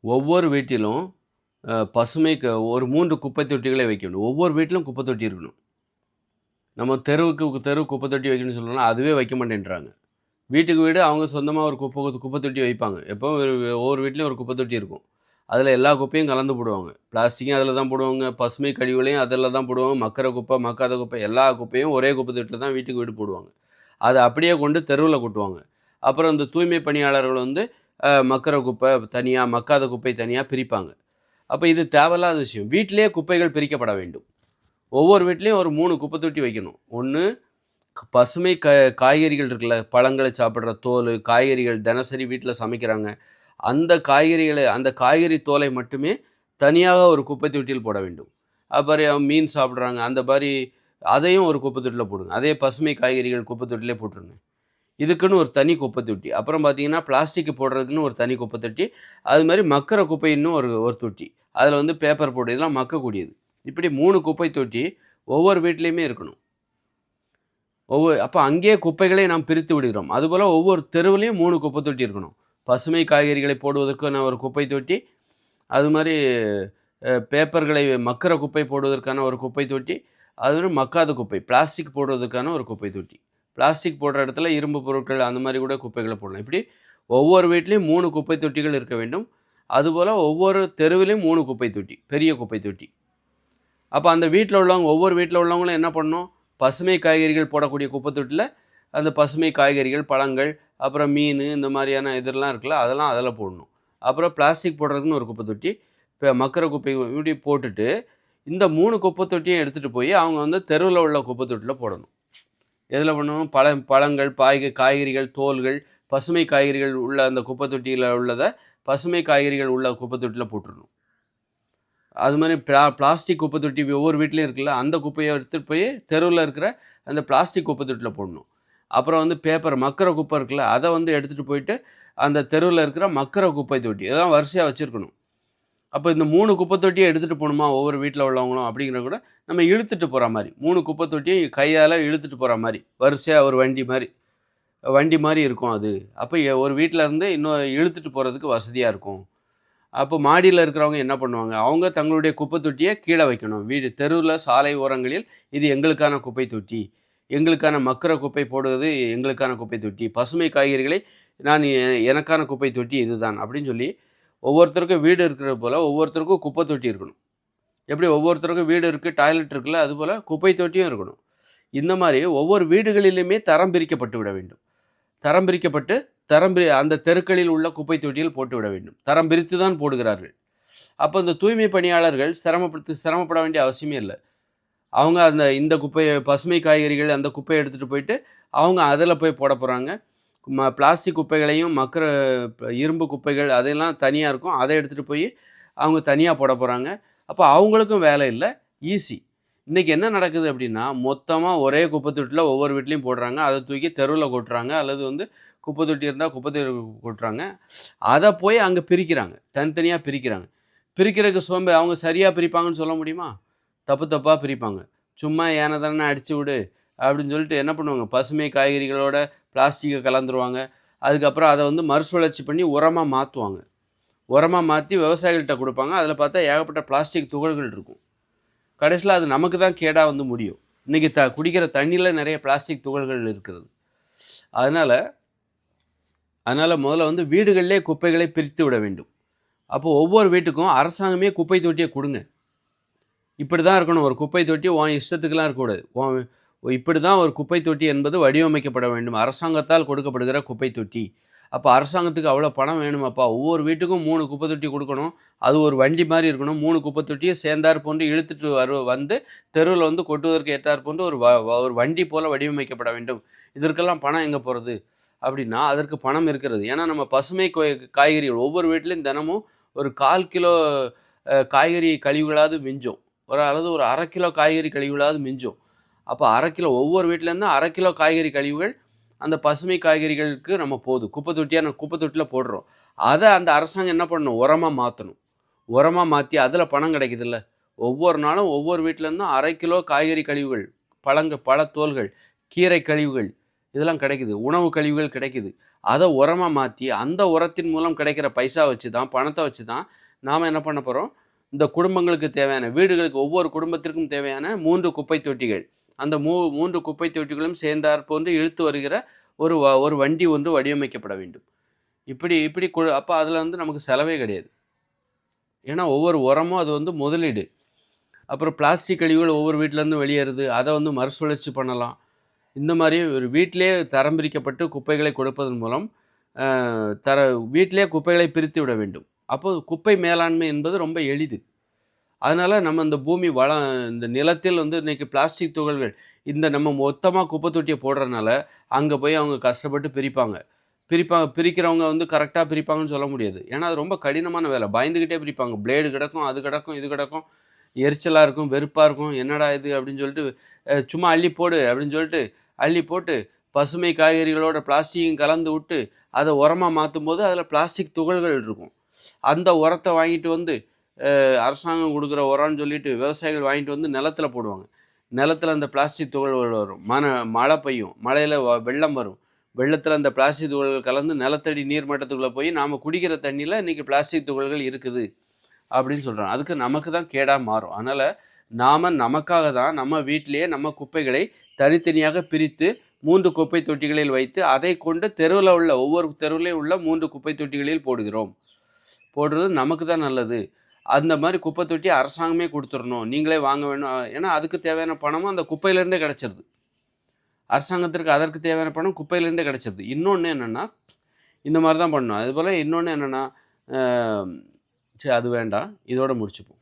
ஒவ்வொரு வீட்டிலும் பசுமைக்கு ஒரு 3 குப்பை தொட்டிகளை வைக்கணும். ஒவ்வொரு வீட்டிலும் குப்பை தொட்டி இருக்கணும். நம்ம தெரு குப்பை தொட்டி வைக்கணும்னு சொல்றோம்னா, அதுவே வைக்க மாட்டேன்றாங்க. வீட்டுக்கு வீடு அவங்க சொந்தமா ஒரு குப்பை தொட்டி வைப்பாங்க. எப்பவும் ஒவ்வொரு வீட்லயும் ஒரு குப்பை தொட்டி இருக்கும். அதில எல்லா குப்பையும் கலந்து போடுவாங்க. பிளாஸ்டிக்கையும் அதில தான் போடுவாங்க. பசுமை கழிவுகளையும் அதில தான் போடுவாங்க. மக்குற குப்பை, மக்காத குப்பை எல்லா குப்பையும் ஒரே குப்பை தொட்டில தான் வீட்டுக்கு வீடு போடுவாங்க. அத அப்படியே கொண்டு தெருவுல கொட்டுவாங்க. அப்புறம் இந்த தூய்மை பணியாளர்கள் வந்து மக்குற குப்பை தனியா, மக்காத குப்பை தனியா பிரிப்பாங்க. அப்ப இது தேவையில்லாத விஷயம். வீட்டிலேயே குப்பைகள் பிரிக்கப்பட வேண்டும். ஒவ்வொரு வீட்லயும் ஒரு 3 குப்பை தொட்டி வைக்கணும். ஒண்ணு பசுமை காய்கறிகள் இருக்குல்ல, பழங்கள சாப்பிடுற தோலு, காய்கறிகள் தினசரி வீட்ல சமைக்கிறாங்க. அந்த காய்கறி தோலை மட்டுமே தனியாக ஒரு குப்பை தொட்டியில் போட வேண்டும். அப்புறம் மீன் சாப்பிடுறாங்க. அந்த மாரி அதையும் ஒரு குப்பை தொட்டியில போடுங்க. அதே பசுமை காய்கறிகள் குப்பை தொட்டியிலே போட்டுருங்க. இதுக்குன்னு ஒரு தனி குப்பை தொட்டி. அப்புறம் பார்த்தீங்கன்னா, பிளாஸ்டிக் போடுறதுக்குன்னு ஒரு தனி குப்பை தொட்டி. அது மாரி மக்குற குப்பைன்னு ஒரு ஒரு தொட்டி. அதில வந்து பேப்பர் போடு இதெல்லாம் மக்கக்கூடியது. இப்படி 3 குப்பை தொட்டி ஒவ்வொரு வீட்லயுமே இருக்கணும். அப்ப அங்கேயே குப்பைகளை நாம் பிரித்து விடுகிறோம். அதுபோல ஒவ்வொரு தெருவுலயும் 3 குப்பை தொட்டி இருக்கணும். பசுமை காய்கறிகளை போடுவதற்கான ஒரு குப்பை தொட்டி, அது மாரி பேப்பர்களை மக்குற குப்பை போடுவதற்கான ஒரு குப்பை தொட்டி, அது மக்காத குப்பை, பிளாஸ்டிக் போடுவதற்கான ஒரு குப்பை தொட்டி. பிளாஸ்டிக் போடுற இடத்துல இரும்பு பொருட்கள் அந்த மாரி கூட குப்பைகள போடலாம். இப்படி ஒவ்வொரு வீட்லயும் 3 குப்பை தொட்டிகள் இருக்க வேண்டும். அதுபோல ஒவ்வொரு தெருவிலும் 3 குப்பை தொட்டி, பெரிய குப்பை தொட்டி. அப்ப அந்த வீட்ல உள்ளவங்க ஒவ்வொரு வீட்ல உள்ளவங்களும் என்ன பண்ணணும்? பசுமை காய்கறிகள் போடக்கூடிய குப்பை தொட்டில, அந்த பசுமை காய்கறிகள், பழங்கள், அப்புறம் மீனு இந்த மாரியான இதெல்லாம் இருக்குல்ல, அதெல்லாம் அதில போடணும். அப்புறம் பிளாஸ்டிக் போடுறதுக்குன்னு ஒரு குப்பை தொட்டி, மக்குற குப்பை இப்படி போட்டுட்டு, இந்த 3 குப்பை தொட்டியும் எடுத்துட்டு போய் அவங்க வந்து தெருவுல உள்ள குப்பை தொட்டில போடணும். எதில பண்ணணும்? பழங்கள், காய்கறிகள், தோல்கள், பசுமை காய்கறிகள் உள்ள அந்த குப்பை தொட்டியில உள்ளத, பசுமை காய்கறிகள் உள்ள குப்பை தொட்டில போட்டுறணும். அது மாரி பிளாஸ்டிக் குப்பை தொட்டி ஒவ்வொரு வீட்லயும் இருக்குல்ல, அந்த குப்பைய எடுத்துட்டு போய் தெருவுல இருக்கிற அந்த பிளாஸ்டிக் குப்பை தொட்டில போடணும். அப்புறம் வந்து பேப்பர் மக்குற குப்பை இருக்குல்ல, அத வந்து எடுத்துட்டு போயிட்டு அந்த தெருவுல இருக்கிற மக்குற குப்பை தொட்டி இதெல்லாம் வரிசையா வச்சிருக்கணும். அப்ப இந்த 3 குப்பை தொட்டிய எடுத்துட்டு போணுமா ஒவ்வொரு வீட்ல உள்ளவங்களும் அப்படிங்கிறத கூட நம்ம இழுத்துட்டு போற மாரி. 3 குப்பை தொட்டியும் கையால இழுத்துட்டு போற மாரி. வரிசையா ஒரு வண்டி மாரி இருக்கும் அது. அப்ப ஒரு வீட்ல இருந்து இன்னும் இழுத்துட்டு போறதுக்கு வசதியா இருக்கும். அப்போ மாடியில இருக்கிறவங்க என்ன பண்ணுவாங்க? அவங்க தங்களுடைய குப்பை தொட்டிய கீழ வைக்கணும். தெருவுல, சாலை ஓரங்களில் இது எங்களுக்கான குப்பை தொட்டி. எங்களுக்கான மக்குற குப்பை போடுவது எங்களுக்கான குப்பை தொட்டி. பசுமை காய்கறிகளை நான் எனக்கான குப்பை தொட்டி இதுதான். அப்படின்னு சொல்லி ஒவ்வொருத்தருக்கும் வீடு இருக்கிறது போல ஒவ்வொருத்தருக்கும் குப்பை தொட்டி இருக்கணும். எப்படி ஒவ்வொருத்தருக்கும் வீடு இருக்கு, டாய்லெட் இருக்குல்ல, அதுபோல குப்பை தொட்டியும் இருக்கணும். இந்த மாரி ஒவ்வொரு வீடுகளிலுமே தரம் பிரிக்கப்பட்டு விட வேண்டும். தரம் பிரிக்கப்பட்டு அந்த தெருக்களில் உள்ள குப்பை தொட்டியில் போட்டு விட வேண்டும். தரம் பிரித்து தான் போடுகிறார்கள். அப்போ இந்த தூய்மை பணியாளர்கள் சிரமப்பட வேண்டிய அவசியமே இல்ல. அவங்க இந்த பசுமை காய்கறிகள் அந்த குப்பைய எடுத்துட்டு போயிட்டு, அவங்க அதில போய் போட போறாங்க. பிளாஸ்டிக் குப்பைகளையும் இரும்பு குப்பைகள் அதெல்லாம் தனியா இருக்கும். அத எடுத்துட்டு போய் அவங்க தனியா போட போறாங்க. அப்ப அவங்களுக்கும் வேலை இல்ல. ஈஸி. இன்னைக்கு என்ன நடக்குது அப்படின்னா, மொத்தமா ஒரே குப்பை தொட்டில ஒவ்வொரு வீட்லயும் போடுறாங்க. அத தூக்கி தெருவுல கொட்டுறாங்க. அல்லது வந்து குப்பை தொட்டி இருந்தா குப்பை தொட்டில கொட்டுறாங்க. அத போய் அங்க பிரிக்கிறாங்க. தனித்தனியா பிரிக்கிறாங்க. பிரிக்கிறதுக்கு அவங்க சரியா பிரிப்பாங்கன்னு சொல்ல முடியுமா? தப்பு தப்பா பிரிப்பாங்க. சும்மா ஏன தானன்னு அடிச்சு விடு அப்படின்னு சொல்லிட்டு என்ன பண்ணுவாங்க, பசுமை காய்கறிகளோட பிளாஸ்டிக்க கலந்துருவாங்க. அதுக்கப்புறம் அத வந்து மறுசுழற்சி பண்ணி உரமா மாத்துவாங்க. உரமா மாத்தி விவசாயிகள்ட்ட குடுப்பாங்க. அதில பார்த்தா ஏகப்பட்ட பிளாஸ்டிக் துகள்கள் இருக்கும். கடைசில அது நமக்கு தான் கேடா வந்து முடியும். இன்னைக்கு குடிக்கிற தண்ணீல நெறைய பிளாஸ்டிக் துகள்கள் இருக்கிறது. அதனால முதல்ல வந்து வீடுகள்லயே குப்பைகளை பிரித்து விட வேண்டும். அப்போ ஒவ்வொரு வீட்டுக்கும் அரசாங்கமே குப்பை தொட்டிய குடுங்க. இப்படி தான் இருக்கணும். ஒரு குப்பை தொட்டி உன் இஷ்டத்துக்குலாம் இருக்கக்கூடாது. இப்படி தான் ஒரு குப்பை தொட்டி என்பது வடிவமைக்கப்பட வேண்டும். அரசாங்கத்தால் கொடுக்கப்படுகிற குப்பை தொட்டி. அப்போ அரசாங்கத்துக்கு அவ்வளோ பணம் வேணுமாப்பா? ஒவ்வொரு வீட்டுக்கும் 3 குப்பை தொட்டி குடுக்கணும். அது ஒரு வண்டி மாரி இருக்கணும். 3 குப்பை தொட்டிய சேர்ந்தார் போன்று இழுத்துட்டு வந்து தெருவுல வந்து கொட்டுவதற்கு ஏற்றார் போன்று ஒரு வண்டி போல வடிவமைக்கப்பட வேண்டும். இதற்கெல்லாம் பணம் எங்க போறது? அப்படின்னா, அதற்கு பணம் இருக்கிறது. ஏன்னா நம்ம பசுமை காய்கறிகள் ஒவ்வொரு வீட்லயும் தினமும் ஒரு 1/4 கிலோ காய்கறி கழிவுகளாவது மிஞ்சும். அல்லது ஒரு 1/2 கிலோ காய்கறி கழிவுகளாவது மிஞ்சும். அப்போ 1/2 கிலோ ஒவ்வொரு வீட்லேருந்தும் 1/2 கிலோ காய்கறி கழிவுகள் அந்த பசுமை காய்கறிகளுக்கு நம்ம போதும். குப்பை தொட்டில போடுறோம். அத அந்த அரசாங்கம் என்ன பண்ணணும்? உரமா மாத்தணும். உரமா மாத்தி அதில பணம் கிடைக்குதுல்ல. ஒவ்வொரு நாளும் ஒவ்வொரு வீட்லேருந்தும் 1/2 கிலோ காய்கறி கழிவுகள், பழத்தோல்கள், கீரை கழிவுகள் இதெல்லாம் கிடைக்குது. உணவு கழிவுகள் கிடைக்குது. அத உரமா மாத்தி, அந்த உரத்தின் மூலம் கிடைக்கிற பைசா வச்சு தான், பணத்த வச்சு தான் நாம என்ன பண்ண போறோம், இந்த குடும்பங்களுக்கு தேவையான வீடுகளுக்கு ஒவ்வொரு குடும்பத்திற்கும் தேவையான 3 குப்பை தொட்டிகள். அந்த 3 குப்பை தொட்டிகளும் சேர்ந்தாற்போன்று இழுத்து வருகிற ஒரு வண்டி ஒன்று வடிவமைக்கப்பட வேண்டும். இப்படி இப்படி அப்ப அதுல வந்து நமக்கு செலவே கிடையாது. ஏன்னா ஒவ்வொரு உரமும் அது வந்து முதலீடு. அப்புறம் பிளாஸ்டிக் கழிவுகள் ஒவ்வொரு வீட்லேருந்து வெளியேறுது. அத வந்து மறுசுழற்சி பண்ணலாம். இந்த மாரி ஒரு வீட்டிலேயே தரம் பிரிக்கப்பட்டு குப்பைகளை கொடுப்பதன் மூலம், அ தர வீட்டிலேயே குப்பைகளை பிரித்து விட வேண்டும். அப்போ குப்பை மேலாண்மை என்பது ரொம்ப எளிது. அதனால நம்ம இந்த பூமி வளம் இந்த நிலத்தில் வந்து இன்னைக்கு பிளாஸ்டிக் துகள்கள் நம்ம மொத்தமா குப்பை தொட்டிய போடுறனால, அங்க போய் அவங்க கஷ்டப்பட்டு பிரிப்பாங்க. பிரிக்கிறவங்க வந்து கரெக்ட்டா பிரிப்பாங்கன்னு சொல்ல முடியாது. ஏன்னா, அது ரொம்ப கடினமான வேலை. பயந்துகிட்டே பிரிப்பாங்க. பிளேடு கிடக்கும், அது கிடக்கும், இது கிடக்கும். எரிச்சலா இருக்கும், வெறுப்பா இருக்கும். "என்னடா இது?" அப்படின்னு சொல்லிட்டு, சும்மா அள்ளி போடு அப்படின்னு சொல்லிட்டு, அள்ளி போட்டு பசுமை காய்கறிகளோட பிளாஸ்டிக்கையும் கலந்து விட்டு, அத உரமா மாத்தும்போது, அதில பிளாஸ்டிக் துகள்கள் இருக்கும். அந்த உரத்த வாங்கிட்டு வந்து அரசாங்கம் குடுக்குற உரம்ன்னு சொல்லிட்டு விவசாயிகள் வாங்கிட்டு வந்து நிலத்தில போடுவாங்க. நிலத்தில அந்த பிளாஸ்டிக் துகள்கள் வரும். மழை பெய்யும். மழையில வெள்ளம் வரும். வெள்ளத்தில அந்த பிளாஸ்டிக் துகள்கள் கலந்து நிலத்தடி நீர் மட்டத்துக்குள்ள போய் நாம குடிக்கிற தண்ணீல இன்னைக்கு பிளாஸ்டிக் துகள்கள் இருக்குது அப்படின்னு சொல்றாங்க. அதுக்கு நமக்கு தான் கேடா மாறும். அதனால நாம நமக்காக தான் நம்ம வீட்டிலேயே நம்ம குப்பைகளை தனித்தனியாக பிரித்து 3 குப்பை தொட்டிகளில் வைத்து அதைக் கொண்டு தெருவுல உள்ள ஒவ்வொரு தெருவிலேயும் உள்ள 3 குப்பை தொட்டிகளில் போடுகிறோம். போடுறது நமக்கு தான் நல்லது. அந்த மாரி குப்பை தொட்டி அரசாங்கமே குடுத்துறணும். நீங்களே வாங்க வேணும். ஏன்னா, அதுக்கு தேவையான பணமும் அந்த குப்பையிலேருந்தே கிடைச்சிருது. அரசாங்கத்திற்கு அதற்கு தேவையான பணம் குப்பையிலேருந்தே கிடைச்சிருது. இன்னொன்னு என்னன்னா, இந்த மாரி தான் பண்ணணும். அதுபோல இன்னொன்னு என்னன்னா, அ சரி அது வேண்டாம். இதோட முடிச்சுப்போம்.